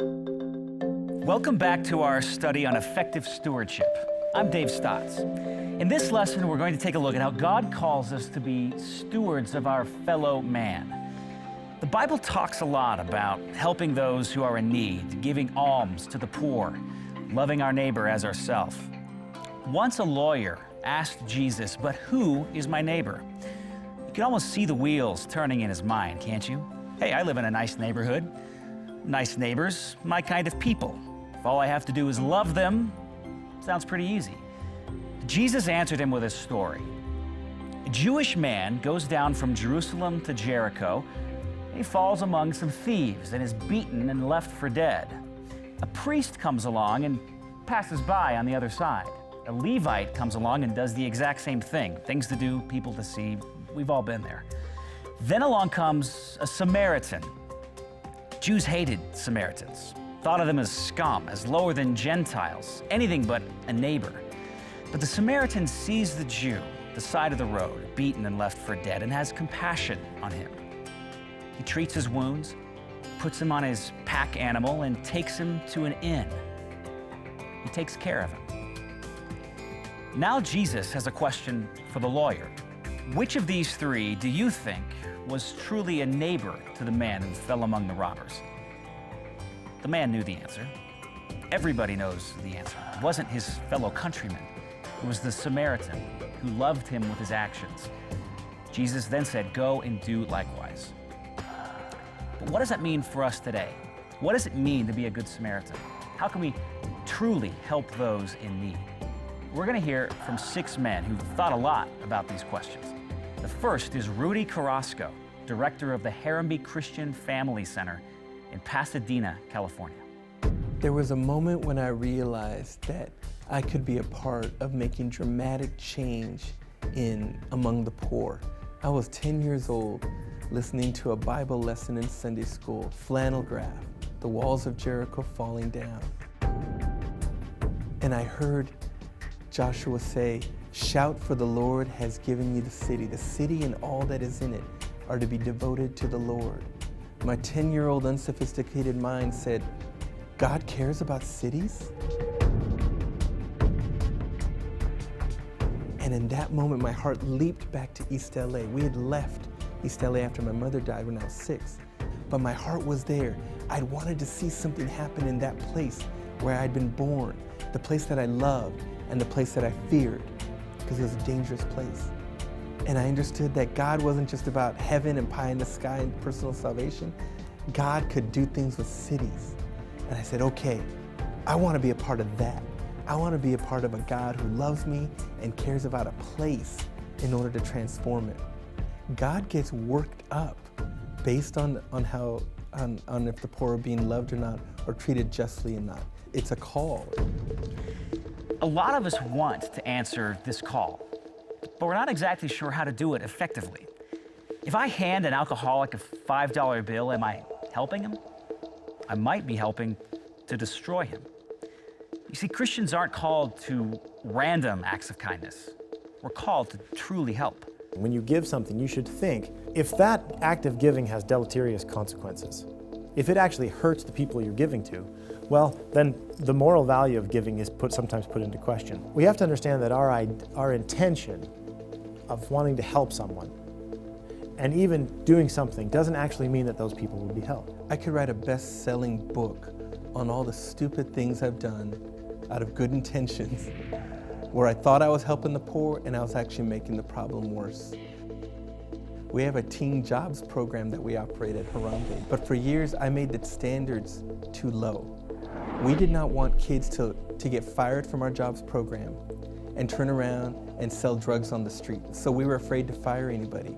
Welcome back to our study on effective stewardship. I'm Dave Stotts. In this lesson, we're going to take a look at how God calls us to be stewards of our fellow man. The Bible talks a lot about helping those who are in need, giving alms to the poor, loving our neighbor as ourselves. Once a lawyer asked Jesus, "But who is my neighbor?" You can almost see the wheels turning in his mind, can't you? Hey, I live in a nice neighborhood. Nice neighbors, my kind of people. If all I have to do is love them, sounds pretty easy. Jesus answered him with a story. A Jewish man goes down from Jerusalem to Jericho. He falls among some thieves and is beaten and left for dead. A priest comes along and passes by on the other side. A Levite comes along and does the exact same thing. Things to do, people to see. We've all been there. Then along comes a Samaritan. Jews hated Samaritans, thought of them as scum, as lower than Gentiles, anything but a neighbor. But the Samaritan sees the Jew, the side of the road, beaten and left for dead, and has compassion on him. He treats his wounds, puts him on his pack animal, and takes him to an inn. He takes care of him. Now Jesus has a question for the lawyer. Which of these three do you think was truly a neighbor to the man who fell among the robbers? The man knew the answer. Everybody knows the answer. It wasn't his fellow countrymen. It was the Samaritan who loved him with his actions. Jesus then said, "Go and do likewise." But what does that mean for us today? What does it mean to be a good Samaritan? How can we truly help those in need? We're going to hear from 6 men who've thought a lot about these questions. The first is Rudy Carrasco, director of the Harambee Christian Family Center in Pasadena, California. There was a moment when I realized that I could be a part of making dramatic change among the poor. I was 10 years old, listening to a Bible lesson in Sunday school, flannel graph, the walls of Jericho falling down. And I heard Joshua say, "Shout, for the Lord has given you the city and all that is in it are to be devoted to the Lord." My 10-year-old unsophisticated mind said, God cares about cities? And in that moment, my heart leaped back to East LA. We had left East LA after my mother died when I was 6. But my heart was there. I'd wanted to see something happen in that place where I'd been born, the place that I loved, and the place that I feared, because it was a dangerous place. And I understood that God wasn't just about heaven and pie in the sky and personal salvation. God could do things with cities. And I said, okay, I want to be a part of that. I want to be a part of a God who loves me and cares about a place in order to transform it. God gets worked up based on if the poor are being loved or not, or treated justly or not. It's a call. A lot of us want to answer this call, but we're not exactly sure how to do it effectively. If I hand an alcoholic a $5 bill, am I helping him? I might be helping to destroy him. You see, Christians aren't called to random acts of kindness. We're called to truly help. When you give something, you should think, if that act of giving has deleterious consequences, if it actually hurts the people you're giving to, well, then the moral value of giving is sometimes put into question. We have to understand that our intention of wanting to help someone and even doing something doesn't actually mean that those people will be helped. I could write a best-selling book on all the stupid things I've done out of good intentions, where I thought I was helping the poor and I was actually making the problem worse. We have a teen jobs program that we operate at Harambee, but for years I made the standards too low. We did not want kids to get fired from our jobs program and turn around and sell drugs on the street. So we were afraid to fire anybody.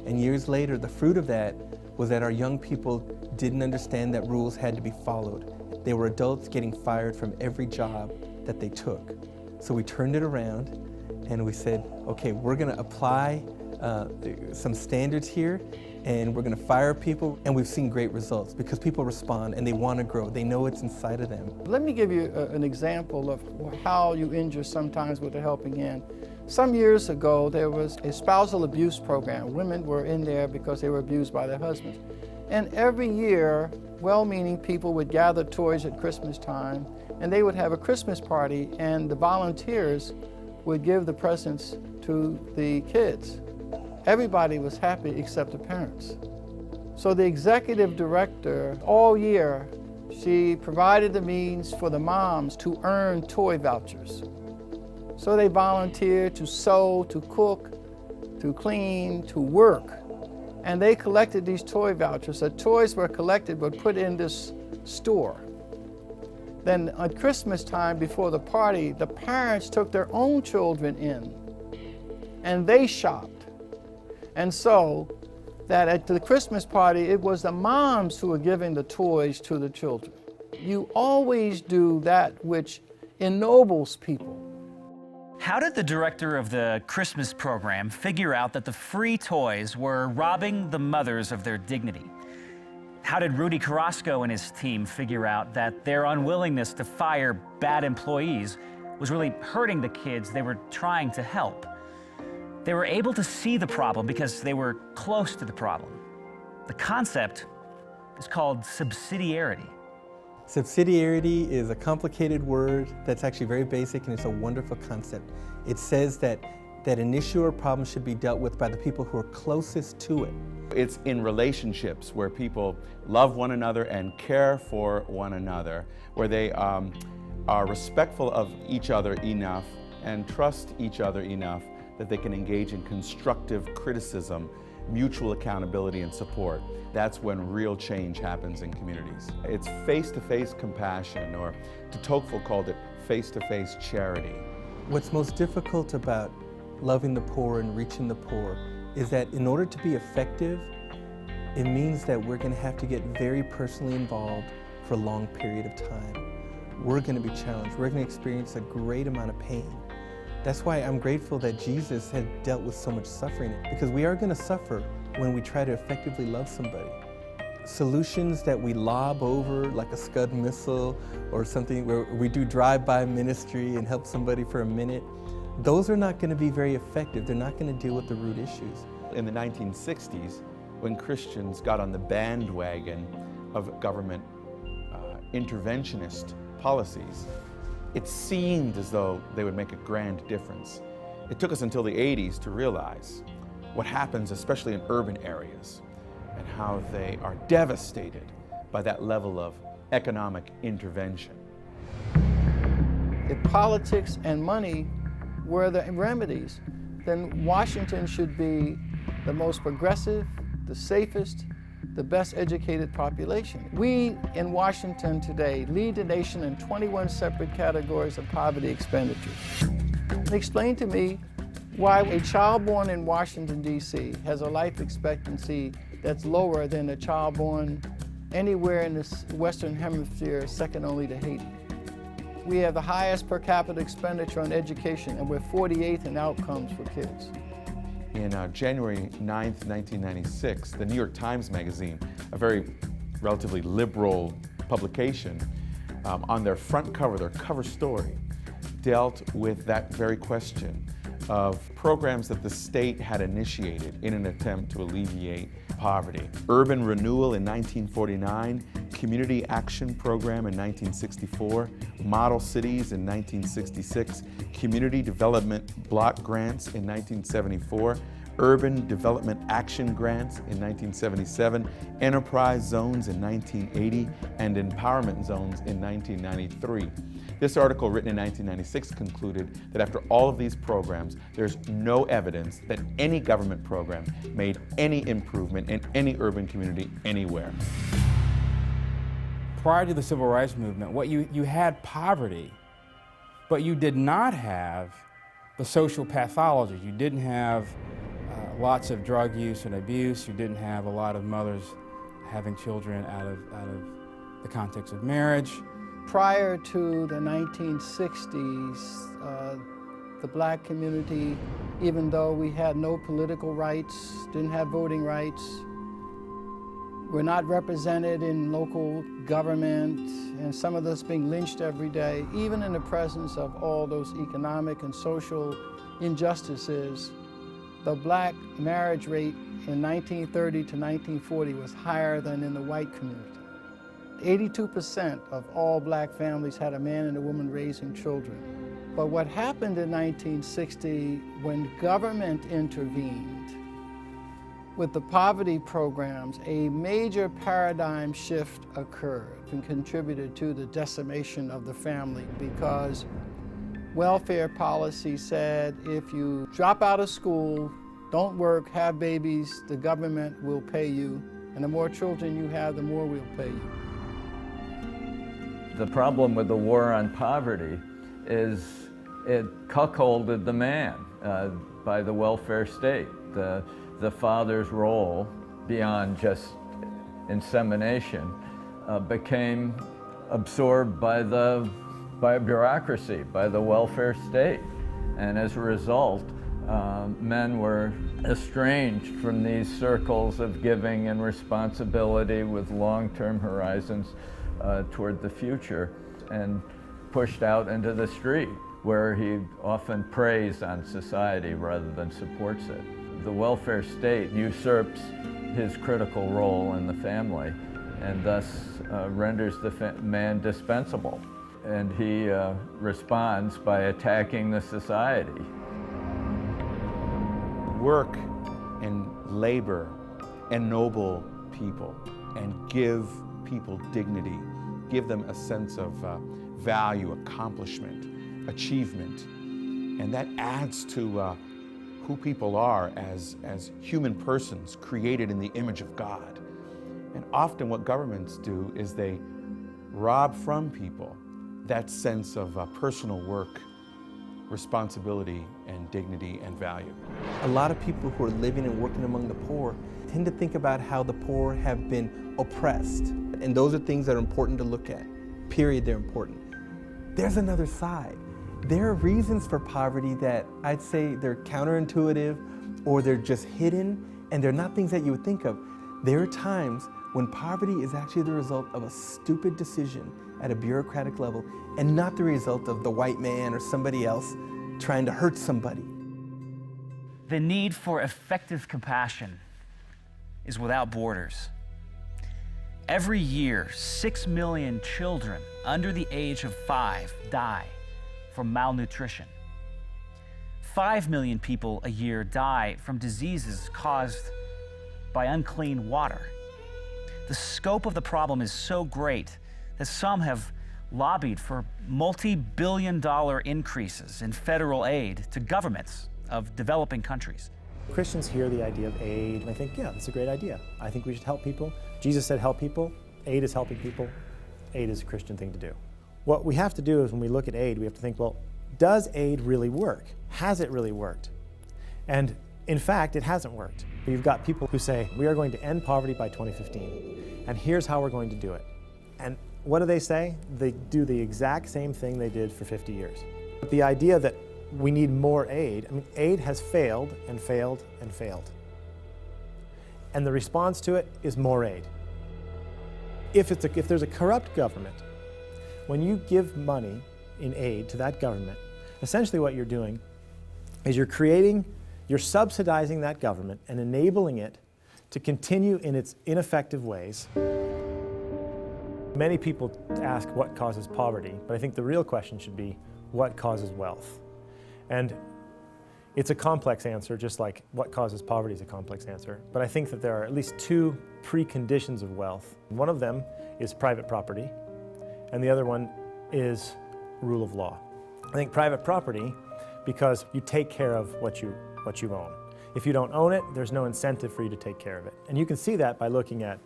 And years later, the fruit of that was that our young people didn't understand that rules had to be followed. They were adults getting fired from every job that they took. So we turned it around and we said, okay, we're gonna apply some standards here, and we're going to fire people, and we've seen great results because people respond and they want to grow. They know it's inside of them. Let me give you an example of how you injure sometimes with a helping hand. Some years ago, there was a spousal abuse program. Women were in there because they were abused by their husbands. And every year, well-meaning people would gather toys at Christmas time, and they would have a Christmas party, and the volunteers would give the presents to the kids. Everybody was happy except the parents. So the executive director, all year, she provided the means for the moms to earn toy vouchers. So they volunteered to sew, to cook, to clean, to work. And they collected these toy vouchers. The toys were collected but put in this store. Then at Christmas time before the party, the parents took their own children in and they shopped. And so that at the Christmas party, it was the moms who were giving the toys to the children. You always do that which ennobles people. How did the director of the Christmas program figure out that the free toys were robbing the mothers of their dignity? How did Rudy Carrasco and his team figure out that their unwillingness to fire bad employees was really hurting the kids they were trying to help? They were able to see the problem because they were close to the problem. The concept is called subsidiarity. Subsidiarity is a complicated word that's actually very basic, and it's a wonderful concept. It says that an issue or problem should be dealt with by the people who are closest to it. It's in relationships where people love one another and care for one another, where they are respectful of each other enough and trust each other enough that they can engage in constructive criticism, mutual accountability and support. That's when real change happens in communities. It's face-to-face compassion, or de Tocqueville called it face-to-face charity. What's most difficult about loving the poor and reaching the poor is that in order to be effective, it means that we're going to have to get very personally involved for a long period of time. We're going to be challenged. We're going to experience a great amount of pain. That's why I'm grateful that Jesus had dealt with so much suffering, because we are going to suffer when we try to effectively love somebody. Solutions that we lob over, like a Scud missile or something where we do drive-by ministry and help somebody for a minute, those are not going to be very effective. They're not going to deal with the root issues. In the 1960s, when Christians got on the bandwagon of government interventionist policies, it seemed as though they would make a grand difference. It took us until the 80s to realize what happens, especially in urban areas, and how they are devastated by that level of economic intervention. If politics and money were the remedies, then Washington should be the most progressive, the safest, the best educated population. We in Washington today lead the nation in 21 separate categories of poverty expenditures. Explain to me why a child born in Washington, D.C. has a life expectancy that's lower than a child born anywhere in the Western Hemisphere, second only to Haiti. We have the highest per capita expenditure on education, and we're 48th in outcomes for kids. In January 9th, 1996, the New York Times Magazine, a very relatively liberal publication, on their front cover, their cover story, dealt with that very question of programs that the state had initiated in an attempt to alleviate poverty. Urban Renewal in 1949, Community Action Program in 1964, Model Cities in 1966, Community Development Block Grants in 1974, Urban Development Action Grants in 1977, Enterprise Zones in 1980, and Empowerment Zones in 1993. This article, written in 1996, concluded that after all of these programs, there's no evidence that any government program made any improvement in any urban community anywhere. Prior to the Civil Rights Movement, you had poverty, but you did not have the social pathology. You didn't have lots of drug use and abuse. You didn't have a lot of mothers having children out of the context of marriage. Prior to the 1960s, the black community, even though we had no political rights, didn't have voting rights, were not represented in local government, and some of us being lynched every day, even in the presence of all those economic and social injustices, the black marriage rate in 1930 to 1940 was higher than in the white community. 82% of all black families had a man and a woman raising children. But what happened in 1960 when government intervened with the poverty programs, a major paradigm shift occurred and contributed to the decimation of the family, because welfare policy said if you drop out of school, don't work, have babies, the government will pay you, and the more children you have, the more we'll pay you. The problem with the war on poverty is it cuckolded the man by the welfare state. The father's role, beyond just insemination, became absorbed by bureaucracy, by the welfare state. And as a result, men were estranged from these circles of giving and responsibility with long-term horizons toward the future, and pushed out into the street, where he often preys on society rather than supports it. The welfare state usurps his critical role in the family, and thus renders the man dispensable. And he responds by attacking the society. Work and labor ennoble people and give people dignity, give them a sense of value, accomplishment, achievement. And that adds to who people are as human persons created in the image of God. And often what governments do is they rob from people that sense of personal work, responsibility, and dignity and value. A lot of people who are living and working among the poor tend to think about how the poor have been oppressed. And those are things that are important to look at. Period, they're important. There's another side. There are reasons for poverty that I'd say they're counterintuitive, or they're just hidden, and they're not things that you would think of. There are times when poverty is actually the result of a stupid decision at a bureaucratic level, and not the result of the white man or somebody else trying to hurt somebody. The need for effective compassion is without borders. Every year, 6 million children under the age of 5 die from malnutrition. 5 million people a year die from diseases caused by unclean water. The scope of the problem is so great that some have lobbied for multi-billion-dollar increases in federal aid to governments of developing countries. Christians hear the idea of aid, and they think, yeah, that's a great idea. I think we should help people. Jesus said help people. Aid is helping people. Aid is a Christian thing to do. What we have to do is when we look at aid, we have to think, well, does aid really work? Has it really worked? And in fact, it hasn't worked. We've got people who say, we are going to end poverty by 2015, and here's how we're going to do it. And what do they say? They do the exact same thing they did for 50 years. But the idea that we need more aid, I mean, aid has failed and failed and failed. And the response to it is more aid. If there's a corrupt government, when you give money in aid to that government, essentially what you're doing is you're subsidizing that government and enabling it to continue in its ineffective ways. Many people ask what causes poverty, but I think the real question should be what causes wealth? And it's a complex answer, just like what causes poverty is a complex answer. But I think that there are at least two preconditions of wealth. One of them is private property, and the other one is rule of law. I think private property, because you take care of what you own. If you don't own it, there's no incentive for you to take care of it. And you can see that by looking at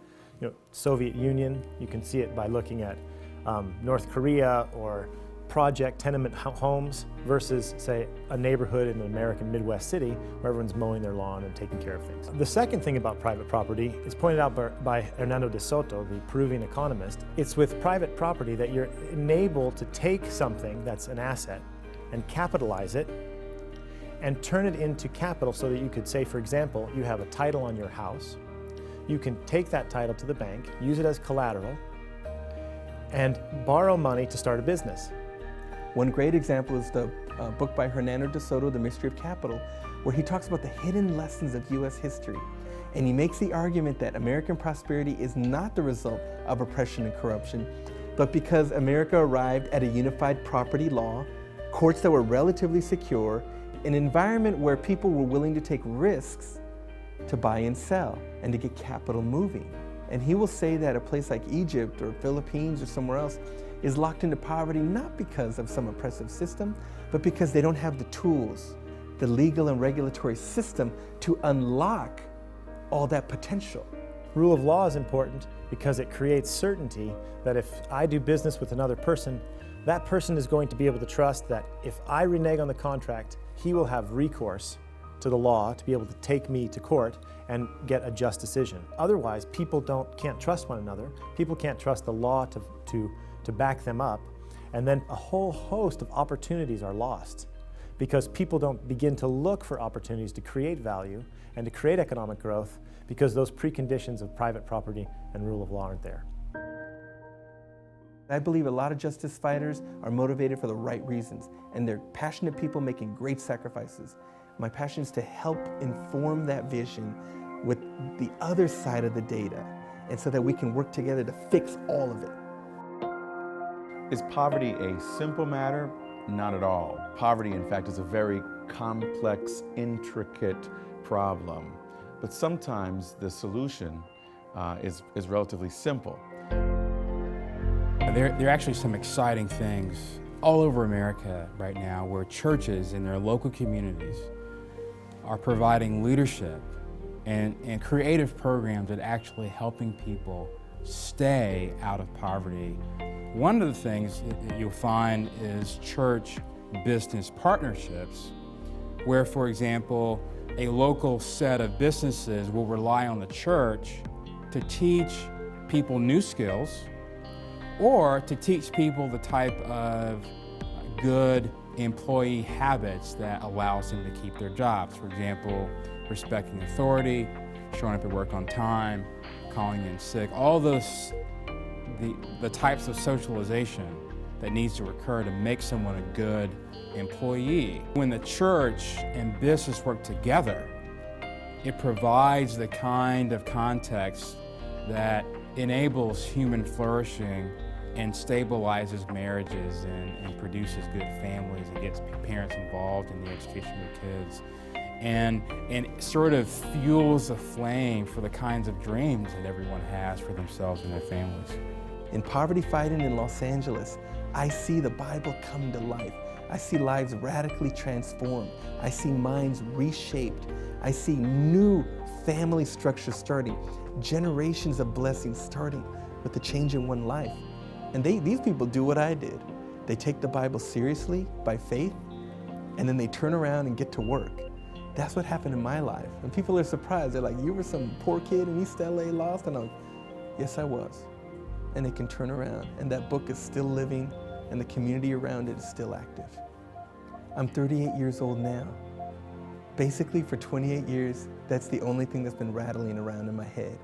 Soviet Union. You can see it by looking at North Korea or project tenement homes versus, say, a neighborhood in an American Midwest city where everyone's mowing their lawn and taking care of things. The second thing about private property is pointed out by Hernando de Soto, the Peruvian economist. It's with private property that you're enabled to take something that's an asset and capitalize it and turn it into capital so that you could say, for example, you have a title on your house. You can take that title to the bank, use it as collateral, and borrow money to start a business. One great example is the book by Hernando de Soto, The Mystery of Capital, where he talks about the hidden lessons of U.S. history. And he makes the argument that American prosperity is not the result of oppression and corruption, but because America arrived at a unified property law, courts that were relatively secure, an environment where people were willing to take risks to buy and sell and to get capital moving. And he will say that a place like Egypt or Philippines or somewhere else is locked into poverty not because of some oppressive system, but because they don't have the tools, the legal and regulatory system to unlock all that potential. Rule of law is important because it creates certainty that if I do business with another person, that person is going to be able to trust that if I renege on the contract, he will have recourse to the law to be able to take me to court and get a just decision. Otherwise, people can't trust one another. People can't trust the law to back them up. And then a whole host of opportunities are lost because people don't begin to look for opportunities to create value and to create economic growth because those preconditions of private property and rule of law aren't there. I believe a lot of justice fighters are motivated for the right reasons, and they're passionate people making great sacrifices. My passion is to help inform that vision with the other side of the data, and so that we can work together to fix all of it. Is poverty a simple matter? Not at all. Poverty, in fact, is a very complex, intricate problem. But sometimes the solution is relatively simple. There are actually some exciting things all over America right now where churches in their local communities are providing leadership and creative programs that actually helping people stay out of poverty. One of the things that you'll find is church business partnerships where, for example, a local set of businesses will rely on the church to teach people new skills or to teach people the type of good employee habits that allows them to keep their jobs. For example, respecting authority, showing up at work on time, calling in sick, all those, the types of socialization that needs to occur to make someone a good employee. When the church and business work together, it provides the kind of context that enables human flourishing and stabilizes marriages and produces good families and gets parents involved in the education of kids and sort of fuels a flame for the kinds of dreams that everyone has for themselves and their families. In poverty fighting in Los Angeles, I see the Bible come to life. I see lives radically transformed. I see minds reshaped. I see new family structures starting, generations of blessings starting with the change in one life. And these people do what I did. They take the Bible seriously by faith, and then they turn around and get to work. That's what happened in my life. And people are surprised. They're like, you were some poor kid in East LA lost? And I'm like, yes, I was. And they can turn around, and that book is still living, and the community around it is still active. I'm 38 years old now. Basically, for 28 years, that's the only thing that's been rattling around in my head,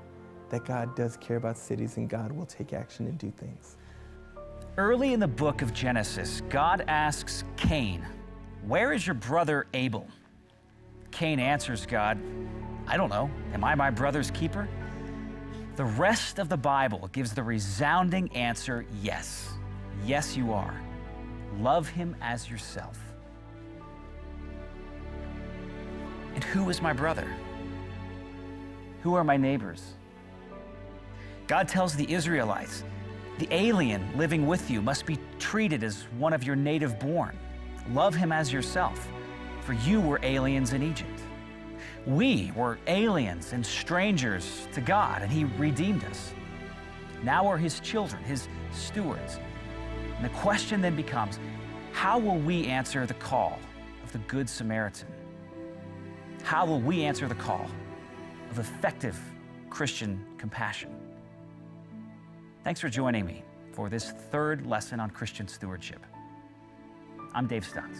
that God does care about cities and God will take action and do things. Early in the book of Genesis, God asks Cain, "Where is your brother Abel?" Cain answers God, "I don't know. Am I my brother's keeper?" The rest of the Bible gives the resounding answer, yes. Yes, you are. Love him as yourself. And who is my brother? Who are my neighbors? God tells the Israelites, the alien living with you must be treated as one of your native born. Love him as yourself, for you were aliens in Egypt. We were aliens and strangers to God, and he redeemed us. Now we're his children, his stewards. And the question then becomes, how will we answer the call of the Good Samaritan? How will we answer the call of effective Christian compassion? Thanks for joining me for this third lesson on Christian stewardship. I'm Dave Stotts.